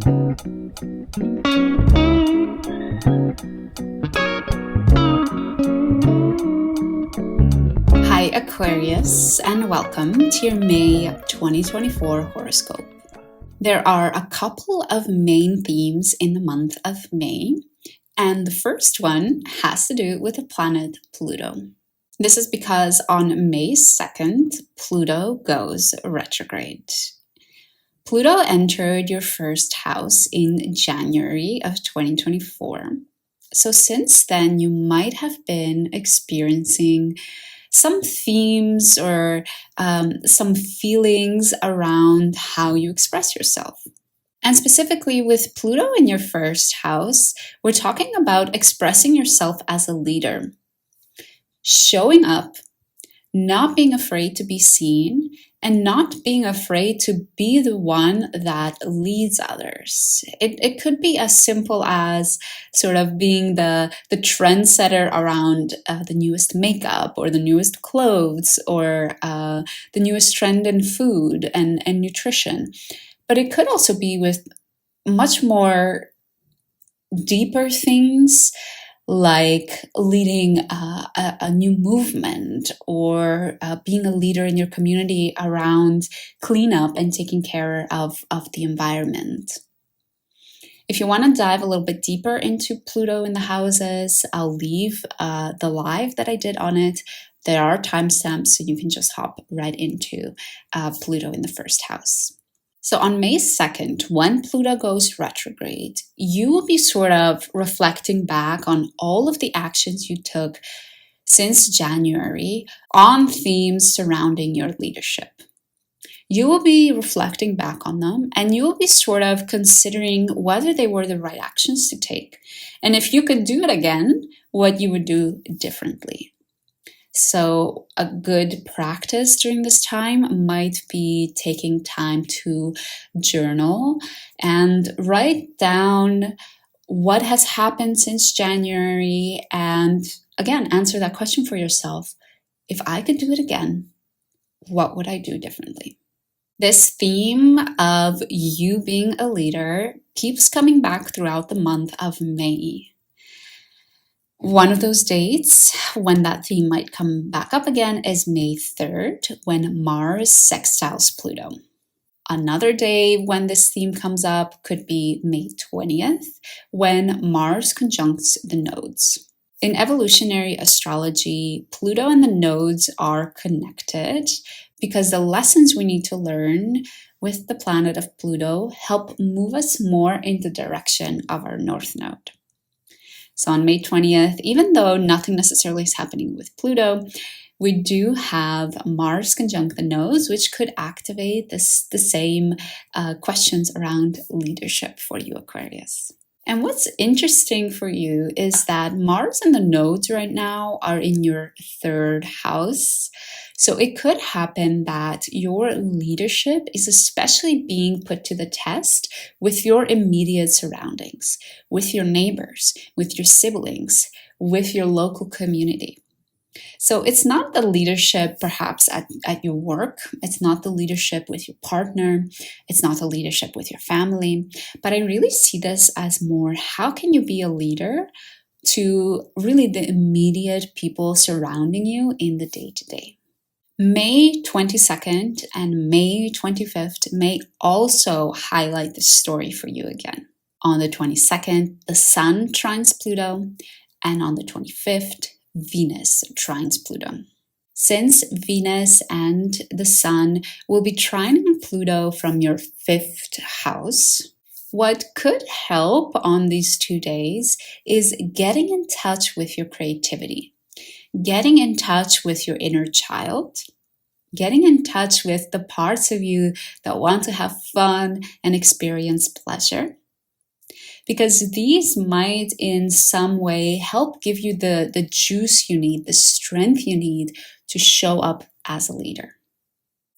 Hi Aquarius, and welcome to your May 2024 horoscope. There are a couple of main themes in the month of May, and the first one has to do with the planet Pluto. This is because on May 2nd, Pluto goes retrograde. Pluto entered your first house in January of 2024. So since then, you might have been experiencing some themes or some feelings around how you express yourself. And specifically with Pluto in your first house, we're talking about expressing yourself as a leader, showing up, not being afraid to be seen, and not being afraid to be the one that leads others. It could be as simple as sort of being the trendsetter around the newest makeup or the newest clothes or the newest trend in food and nutrition. But it could also be with much more deeper things, like leading a new movement or being a leader in your community around cleanup and taking care of the environment. If you want to dive a little bit deeper into Pluto in the houses, I'll leave the live that I did on it. There are timestamps, so you can just hop right into Pluto in the first house. So on May 2nd, when Pluto goes retrograde, you will be sort of reflecting back on all of the actions you took since January on themes surrounding your leadership. You will be reflecting back on them and you will be sort of considering whether they were the right actions to take. And if you could do it again, what you would do differently. So a good practice during this time might be taking time to journal and write down what has happened since January and again, answer that question for yourself. If I could do it again, what would I do differently? This theme of you being a leader keeps coming back throughout the month of May. One of those dates when that theme might come back up again is May 3rd, when Mars sextiles Pluto. Another day when this theme comes up could be May 20th, when Mars conjuncts the nodes. In evolutionary astrology, Pluto and the nodes are connected because the lessons we need to learn with the planet of Pluto help move us more in the direction of our North Node. So on May 20th, even though nothing necessarily is happening with Pluto, we do have Mars conjunct the nodes, which could activate the same questions around leadership for you, Aquarius. And what's interesting for you is that Mars and the nodes right now are in your third house. So it could happen that your leadership is especially being put to the test with your immediate surroundings, with your neighbors, with your siblings, with your local community. So it's not the leadership perhaps at your work. It's not the leadership with your partner. It's not the leadership with your family. But I really see this as more, how can you be a leader to really the immediate people surrounding you in the day-to-day? May 22nd and May 25th may also highlight this story for you again. On the 22nd, the Sun trines Pluto, and on the 25th, Venus trines Pluto. Since Venus and the Sun will be trining Pluto from your 5th house, what could help on these 2 days is getting in touch with your creativity, getting in touch with your inner child, getting in touch with the parts of you that want to have fun and experience pleasure. Because these might in some way help give you the juice you need, the strength you need to show up as a leader.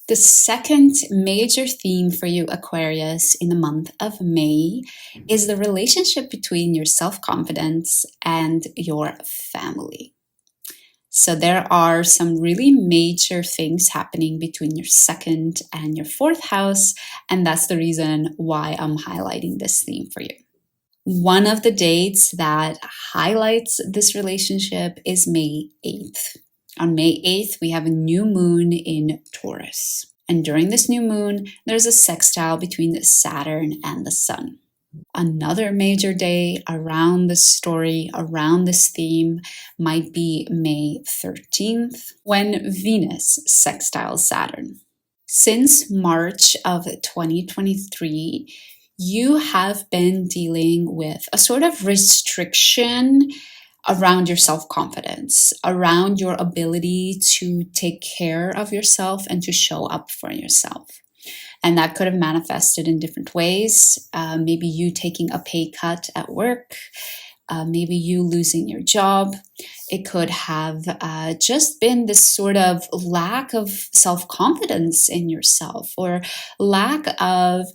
The second major theme for you, Aquarius, in the month of May is the relationship between your self-confidence and your family. So there are some really major things happening between your second and your fourth house, and that's the reason why I'm highlighting this theme for you. One of the dates that highlights this relationship is May 8th. On May 8th, we have a new moon in Taurus. And during this new moon, there's a sextile between Saturn and the Sun. Another major day around this story, around this theme, might be May 13th, when Venus sextiles Saturn. Since March of 2023, you have been dealing with a sort of restriction around your self-confidence, around your ability to take care of yourself and to show up for yourself. And that could have manifested in different ways. Maybe you taking a pay cut at work, maybe you losing your job. It could have just been this sort of lack of self-confidence in yourself, or lack of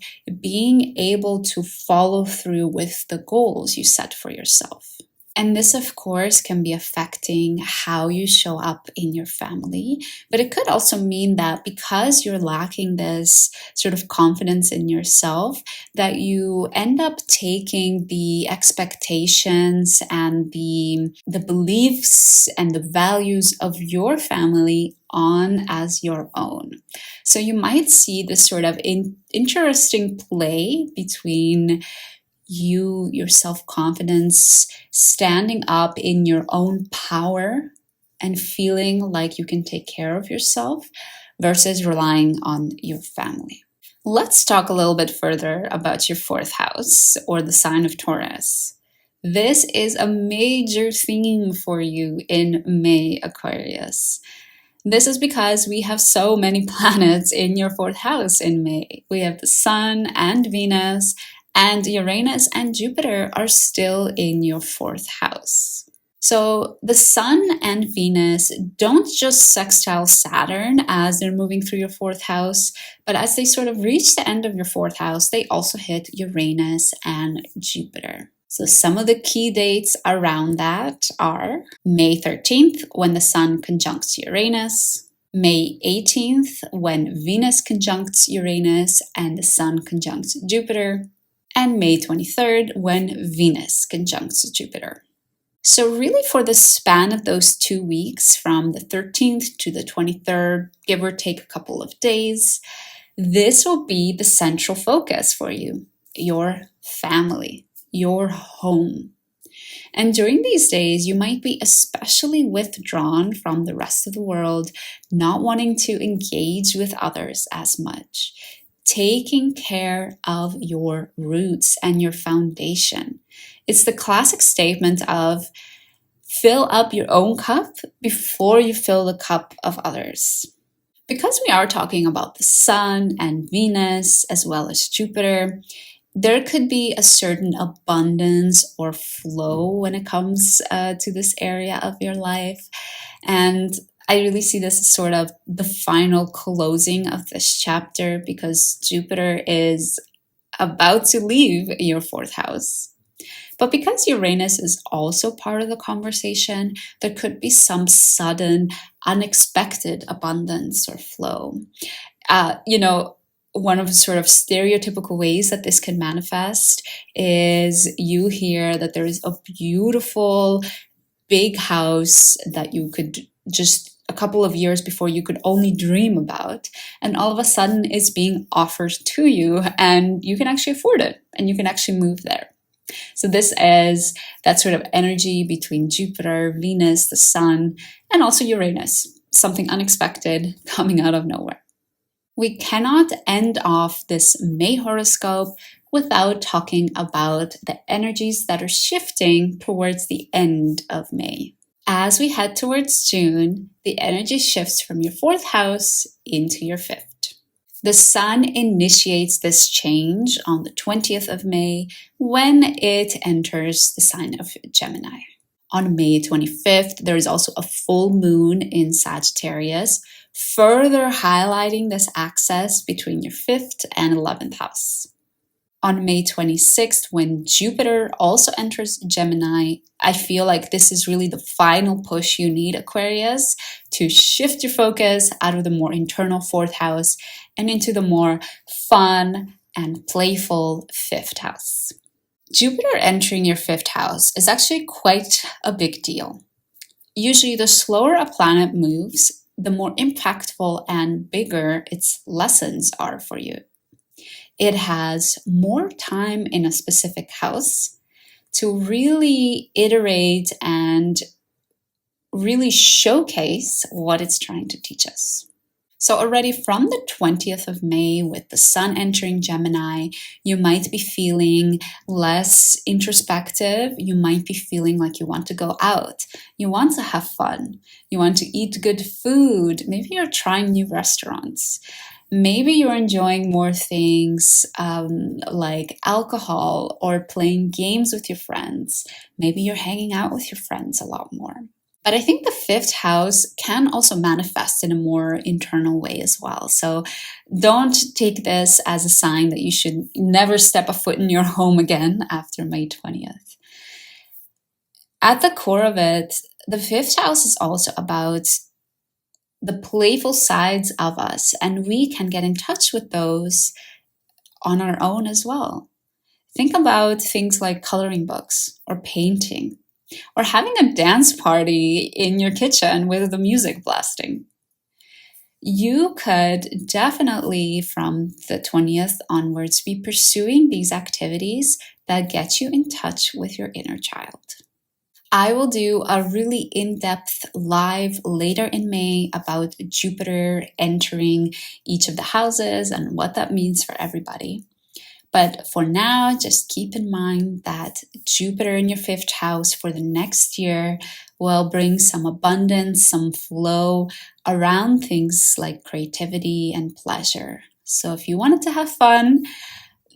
being able to follow through with the goals you set for yourself. And this, of course, can be affecting how you show up in your family. But it could also mean that because you're lacking this sort of confidence in yourself, that you end up taking the expectations and the beliefs and the values of your family on as your own. So you might see this sort of interesting play between your self-confidence, standing up in your own power and feeling like you can take care of yourself versus relying on your family. Let's talk a little bit further about your fourth house, or the sign of Taurus. This is a major theme for you in May, Aquarius. This is because we have so many planets in your fourth house in May. We have the Sun and Venus, and Uranus and Jupiter are still in your fourth house. So the Sun and Venus don't just sextile Saturn as they're moving through your fourth house, but as they sort of reach the end of your fourth house, they also hit Uranus and Jupiter. So some of the key dates around that are May 13th, when the Sun conjuncts Uranus, May 18th, when Venus conjuncts Uranus and the Sun conjuncts Jupiter, and May 23rd, when Venus conjuncts Jupiter. So really for the span of those 2 weeks, from the 13th to the 23rd, give or take a couple of days, this will be the central focus for you, your family, your home. And during these days, you might be especially withdrawn from the rest of the world, not wanting to engage with others as much. Taking care of your roots and your foundation. It's the classic statement of fill up your own cup before you fill the cup of others. Because we are talking about the Sun and Venus as well as Jupiter, there could be a certain abundance or flow when it comes to this area of your life. And I really see this as sort of the final closing of this chapter, because Jupiter is about to leave your fourth house. But because Uranus is also part of the conversation, there could be some sudden, unexpected abundance or flow. One of the sort of stereotypical ways that this can manifest is you hear that there is a beautiful, big house that you could just a couple of years before you could only dream about, and all of a sudden it's being offered to you and you can actually afford it and you can actually move there. So this is that sort of energy between Jupiter, Venus, the Sun, and also Uranus, something unexpected coming out of nowhere. We cannot end off this May horoscope without talking about the energies that are shifting towards the end of May. As we head towards June, the energy shifts from your fourth house into your fifth. The Sun initiates this change on the 20th of May when it enters the sign of Gemini. On May 25th, there is also a full moon in Sagittarius, further highlighting this axis between your 5th and 11th house. On May 26th, when Jupiter also enters Gemini, I feel like this is really the final push you need, Aquarius, to shift your focus out of the more internal fourth house and into the more fun and playful fifth house. Jupiter entering your fifth house is actually quite a big deal. Usually, the slower a planet moves, the more impactful and bigger its lessons are for you. It has more time in a specific house to really iterate and really showcase what it's trying to teach us. So already from the 20th of May, with the sun entering Gemini, you might be feeling less introspective. You might be feeling like you want to go out. You want to have fun. You want to eat good food. Maybe you're trying new restaurants. Maybe you're enjoying more things like alcohol or playing games with your friends. Maybe you're hanging out with your friends a lot more. But I think the fifth house can also manifest in a more internal way as well. So don't take this as a sign that you should never step a foot in your home again after May 20th. At the core of it, the fifth house is also about the playful sides of us, and we can get in touch with those on our own as well. Think about things like coloring books or painting, or having a dance party in your kitchen with the music blasting. You could definitely, from the 20th onwards, be pursuing these activities that get you in touch with your inner child. I will do a really in-depth live later in May about Jupiter entering each of the houses and what that means for everybody. But for now, just keep in mind that Jupiter in your fifth house for the next year will bring some abundance, some flow around things like creativity and pleasure. So if you wanted to have fun,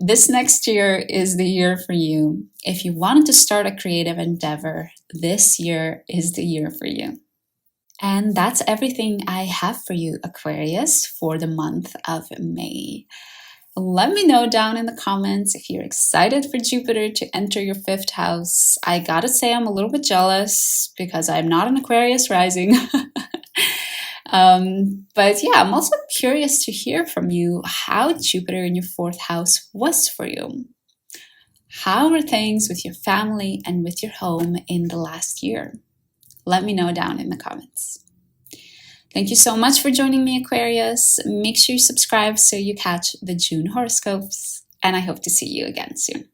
this next year is the year for you. If you wanted to start a creative endeavor, this year is the year for you. And that's everything I have for you, Aquarius, for the month of May. Let me know down in the comments if you're excited for Jupiter to enter your fifth house. I gotta say, I'm a little bit jealous because I'm not an Aquarius rising. But yeah, I'm also curious to hear from you how Jupiter in your fourth house was for you. How are things with your family and with your home in the last year? Let me know down in the comments. Thank you so much for joining me, Aquarius. Make sure you subscribe so you catch the June horoscopes, and I hope to see you again soon.